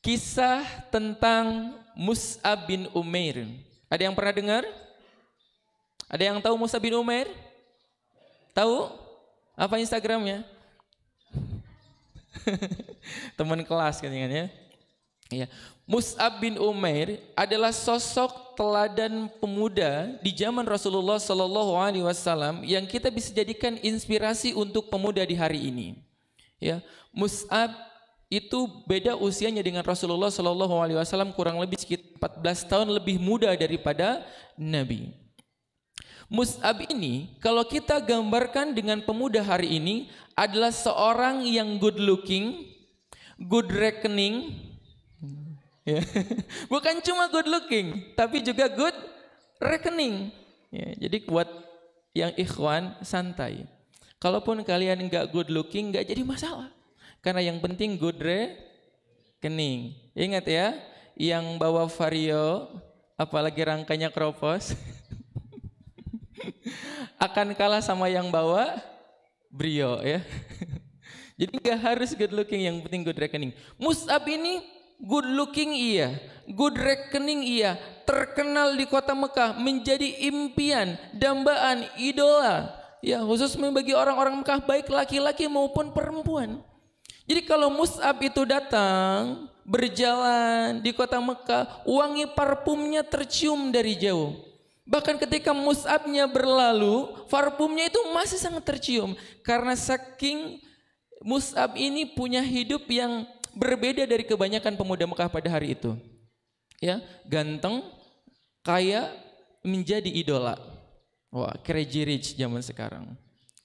Kisah tentang Mus'ab bin Umair. Ada yang pernah dengar? Ada yang tahu Mus'ab bin Umair? Tahu? Apa Instagramnya? Teman kelas kan ya. Ya. Mus'ab bin Umair adalah sosok teladan pemuda di zaman Rasulullah Sallallahu Alaihi Wasallam yang kita bisa jadikan inspirasi untuk pemuda di hari ini. Ya, Mus'ab itu beda usianya dengan Rasulullah Sallallahu Alaihi Wasallam kurang lebih sekitar 14 tahun lebih muda daripada Nabi. Mus'ab ini kalau kita gambarkan dengan pemuda hari ini adalah seorang yang good looking, good reckoning, ya. Bukan cuma good looking, tapi juga good reckoning. Ya, jadi buat yang ikhwan santai. Kalaupun kalian nggak good looking nggak jadi masalah. Karena yang penting good rekening. Ingat ya, yang bawa Vario, apalagi rangkanya kropos, akan kalah sama yang bawa Brio ya. Jadi nggak harus good looking, yang penting good rekening. Mus'ab ini good looking iya, good rekening iya, terkenal di kota Mekah, menjadi impian, dambaan, idola. Ya, khususnya bagi orang-orang Mekah baik laki-laki maupun perempuan. Jadi kalau Mus'ab itu datang berjalan di kota Mekah, wangi parfumnya tercium dari jauh. Bahkan ketika Mus'abnya berlalu, parfumnya itu masih sangat tercium. Karena saking Mus'ab ini punya hidup yang berbeda dari kebanyakan pemuda Mekah pada hari itu. Ya, ganteng, kaya, menjadi idola. Wah, crazy rich zaman sekarang.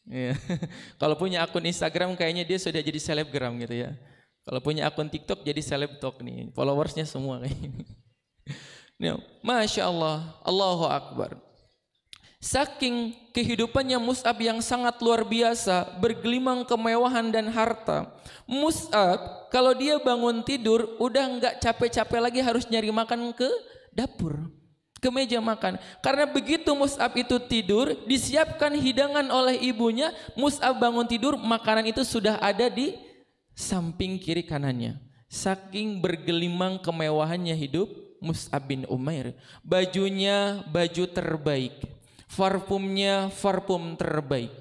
Ya. Kalau punya akun Instagram kayaknya dia sudah jadi selebgram gitu ya. Kalau punya akun TikTok jadi selebtok nih, followersnya semua kayaknya. Nah, Masya Allah, Allahu Akbar. Saking kehidupannya Mus'ab yang sangat luar biasa, bergelimang kemewahan dan harta. Mus'ab kalau dia bangun tidur udah nggak capek-capek lagi harus nyari makan ke dapur, ke meja makan. Karena begitu Mus'ab itu tidur, disiapkan hidangan oleh ibunya, Mus'ab bangun tidur, makanan itu sudah ada di samping kiri kanannya. Saking bergelimang kemewahannya hidup Mus'ab bin Umair. Bajunya baju terbaik, parfumnya parfum terbaik.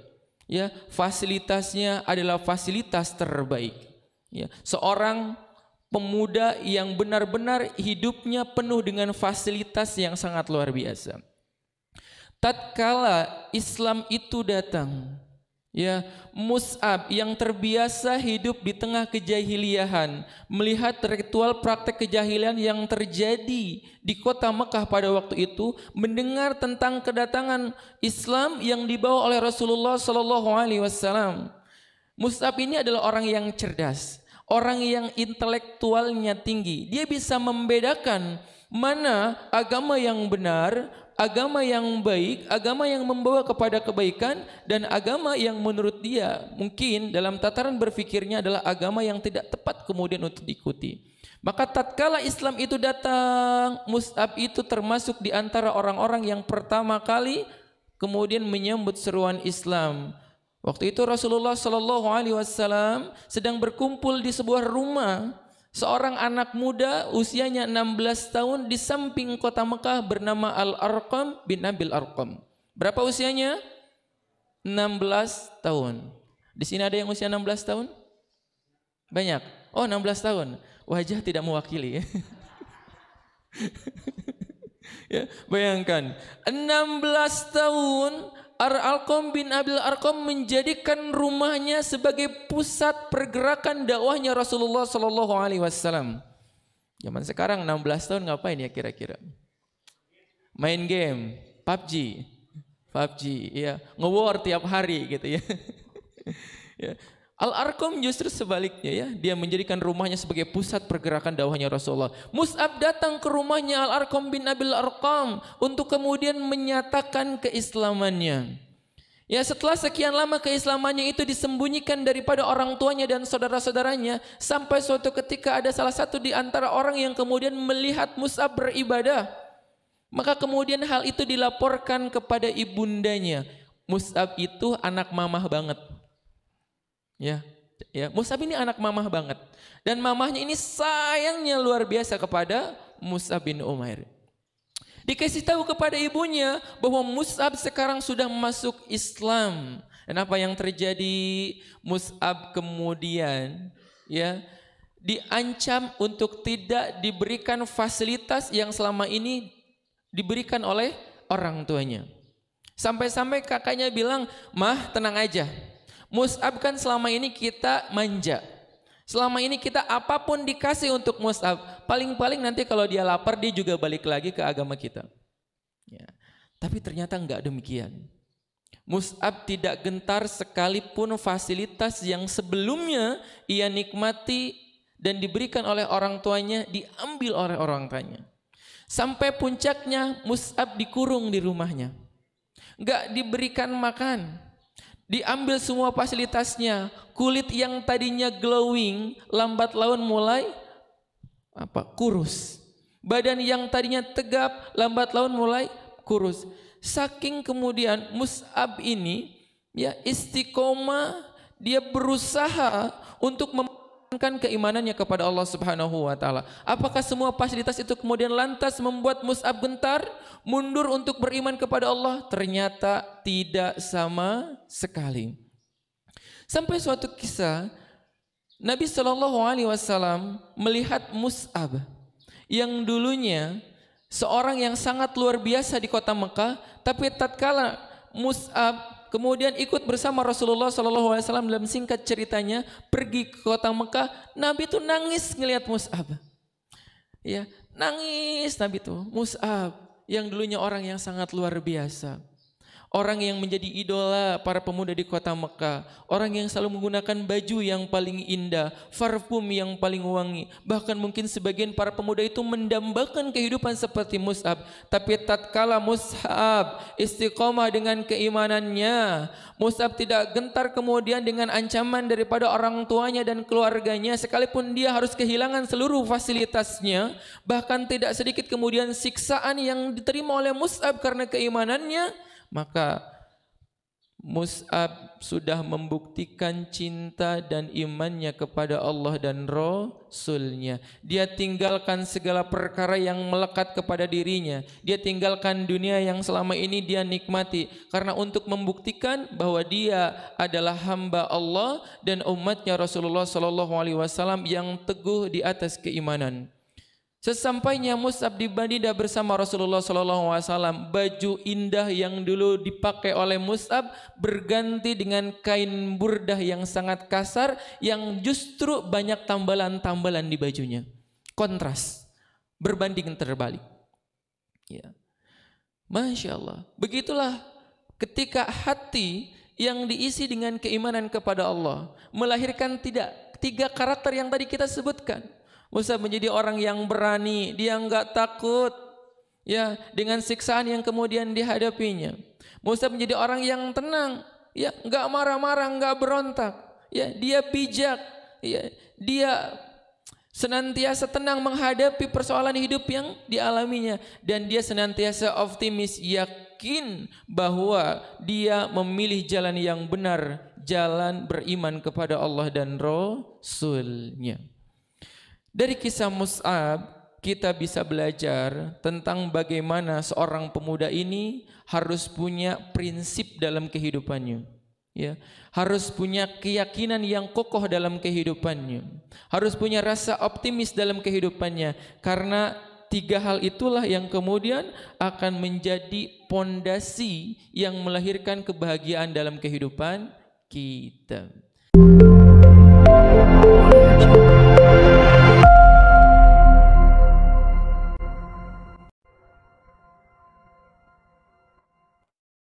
Ya, fasilitasnya adalah fasilitas terbaik. Ya, seorang pemuda yang benar-benar hidupnya penuh dengan fasilitas yang sangat luar biasa. Tatkala Islam itu datang, ya, Mus'ab yang terbiasa hidup di tengah kejahiliahan, melihat ritual praktek kejahilian yang terjadi di kota Mekah pada waktu itu, mendengar tentang kedatangan Islam yang dibawa oleh Rasulullah Sallallahu Alaihi Wasallam. Mus'ab ini adalah orang yang cerdas, orang yang intelektualnya tinggi. Dia bisa membedakan mana agama yang benar, agama yang baik, agama yang membawa kepada kebaikan, dan agama yang menurut dia mungkin dalam tataran berfikirnya adalah agama yang tidak tepat kemudian untuk diikuti. Maka tatkala Islam itu datang, Mus'ab itu termasuk di antara orang-orang yang pertama kali kemudian menyambut seruan Islam. Waktu itu Rasulullah Sallallahu Alaihi Wasallam sedang berkumpul di sebuah rumah. Seorang anak muda usianya 16 tahun di samping kota Mekah bernama Al-Arqam bin Abil Arqam. Berapa usianya? 16 tahun. Di sini ada yang usia 16 tahun? Banyak. Oh, 16 tahun. Wajah tidak mewakili. Ya, bayangkan 16 tahun Al-Arqam bin Abil Arqam menjadikan rumahnya sebagai pusat pergerakan dakwahnya Rasulullah Sallallahu Alaihi Wasallam. Zaman sekarang 16 tahun ngapain ya kira-kira? Main game, PUBG, ya, nge-war tiap hari gitu ya. Ya. Al-Arqam justru sebaliknya ya, dia menjadikan rumahnya sebagai pusat pergerakan dakwahnya Rasulullah. Mus'ab datang ke rumahnya Al-Arqam bin Abil Arqam untuk kemudian menyatakan keislamannya. Ya, setelah sekian lama keislamannya itu disembunyikan daripada orang tuanya dan saudara-saudaranya, sampai suatu ketika ada salah satu di antara orang yang kemudian melihat Mus'ab beribadah. Maka kemudian hal itu dilaporkan kepada ibundanya. Mus'ab itu anak mamah banget. Ya, Ya, Mus'ab ini anak mamah banget. Dan mamahnya ini sayangnya luar biasa kepada Mus'ab bin Umair. Dikasih tahu kepada ibunya bahwa Mus'ab sekarang sudah masuk Islam. Dan apa yang terjadi? Mus'ab kemudian ya diancam untuk tidak diberikan fasilitas yang selama ini diberikan oleh orang tuanya. Sampai-sampai kakaknya bilang, "Mah, tenang aja. Mus'ab kan selama ini kita manja. Selama ini kita apapun dikasih untuk Mus'ab. Paling-paling nanti kalau dia lapar dia juga balik lagi ke agama kita." Ya. Tapi ternyata enggak demikian. Mus'ab tidak gentar sekalipun fasilitas yang sebelumnya ia nikmati dan diberikan oleh orang tuanya diambil oleh orang tuanya. Sampai puncaknya Mus'ab dikurung di rumahnya. Enggak diberikan makan. Diambil semua fasilitasnya, kulit yang tadinya glowing lambat laun mulai kurus. Badan yang tadinya tegap lambat laun mulai kurus. Saking kemudian Mus'ab ini ya istiqomah, dia berusaha untuk mempertahankan keimanannya kepada Allah Subhanahu wa taala. Apakah semua fasilitas itu kemudian lantas membuat Mus'ab gentar, mundur untuk beriman kepada Allah? Ternyata tidak sama sekali. Sampai suatu kisah Nabi Shallallahu Alaihi Wasallam melihat Mus'ab yang dulunya seorang yang sangat luar biasa di kota Mekah, tapi tatkala Mus'ab kemudian ikut bersama Rasulullah Shallallahu Alaihi Wasallam, dalam singkat ceritanya pergi ke kota Mekah, Nabi itu nangis ngelihat Mus'ab. Ya, nangis Nabi itu. Mus'ab yang dulunya orang yang sangat luar biasa, orang yang menjadi idola para pemuda di kota Mekah, orang yang selalu menggunakan baju yang paling indah, parfum yang paling wangi, bahkan mungkin sebagian para pemuda itu mendambakan kehidupan seperti Mus'ab. Tapi tatkala Mus'ab istiqomah dengan keimanannya, Mus'ab tidak gentar kemudian dengan ancaman daripada orang tuanya dan keluarganya, sekalipun dia harus kehilangan seluruh fasilitasnya, bahkan tidak sedikit kemudian siksaan yang diterima oleh Mus'ab karena keimanannya, maka Mus'ab sudah membuktikan cinta dan imannya kepada Allah dan Rasul-Nya. Dia tinggalkan segala perkara yang melekat kepada dirinya. Dia tinggalkan dunia yang selama ini dia nikmati, karena untuk membuktikan bahwa dia adalah hamba Allah dan umatnya Rasulullah Sallallahu Alaihi Wasallam yang teguh di atas keimanan. Sesampainya Mus'ab di Madinah bersama Rasulullah SAW, baju indah yang dulu dipakai oleh Mus'ab berganti dengan kain burdah yang sangat kasar, yang justru banyak tambalan-tambalan di bajunya. Kontras, berbanding terbalik. Ya. Masya Allah. Begitulah ketika hati yang diisi dengan keimanan kepada Allah melahirkan tiga karakter yang tadi kita sebutkan. Mus'ab menjadi orang yang berani, dia enggak takut ya dengan siksaan yang kemudian dihadapinya. Mus'ab menjadi orang yang tenang, ya enggak marah-marah, enggak berontak, ya dia bijak, ya dia senantiasa tenang menghadapi persoalan hidup yang dialaminya, dan dia senantiasa optimis, yakin bahwa dia memilih jalan yang benar, jalan beriman kepada Allah dan Rasul-Nya. Dari kisah Mus'ab kita bisa belajar tentang bagaimana seorang pemuda ini harus punya prinsip dalam kehidupannya, ya, harus punya keyakinan yang kokoh dalam kehidupannya, harus punya rasa optimis dalam kehidupannya, karena tiga hal itulah yang kemudian akan menjadi pondasi yang melahirkan kebahagiaan dalam kehidupan kita.